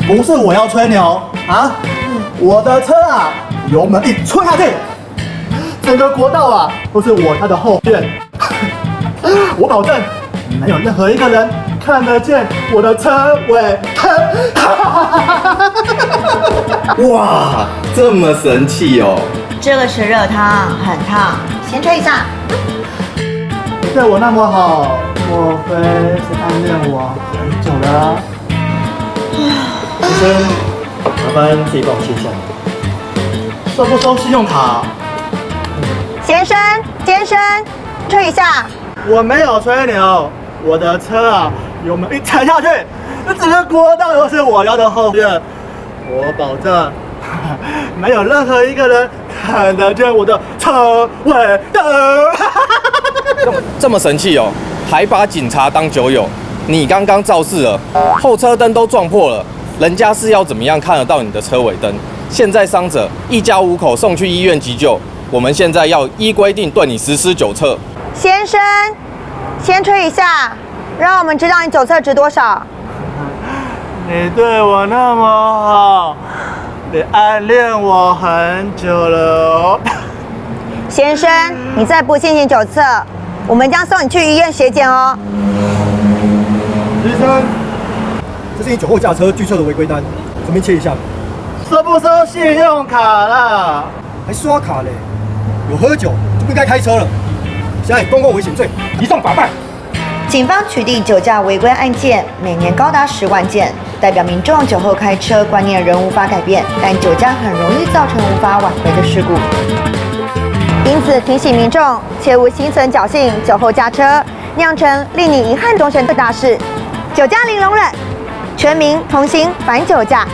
不是我要吹牛啊，我的车啊，油门一吹下去，整个国道啊都是我家的后院，我保证没有任何一个人看得见我的车尾。哇，这么神奇哦！这个是热汤，很烫，先吹一下。你对我那么好，莫非是暗恋我很久了啊？先生，麻烦自己帮我签一下。收不收信用卡？先生，吹一下。我没有吹牛，我的车啊，油门一踩下去，整个国道都是我家的后院。我保证，没有任何一个人看得见我的车尾灯。这么神气哦，还把警察当酒友。你刚刚肇事了，后车灯都撞破了，人家是要怎么样看得到你的车尾灯？现在伤者一家5口送去医院急救，我们现在要依规定对你实施酒测。先生，先吹一下，让我们知道你酒测值多少。你对我那么好，你暗恋我很久了哦。先生，你再不进行酒测，我们将送你去医院血检哦。先生，这是你酒后驾车拒测的违规单，这边签一下。收不收信用卡啦？还刷卡嘞？有喝酒就不应该开车了。现在公共危险罪，移送法办。警方取缔酒驾违规案件每年高达10万件，代表民众酒后开车观念仍无法改变，但酒驾很容易造成无法挽回的事故。因此提醒民众，切勿心存侥幸酒后驾车，酿成令你遗憾终身的大事。酒驾零容忍，全民同心反酒驾。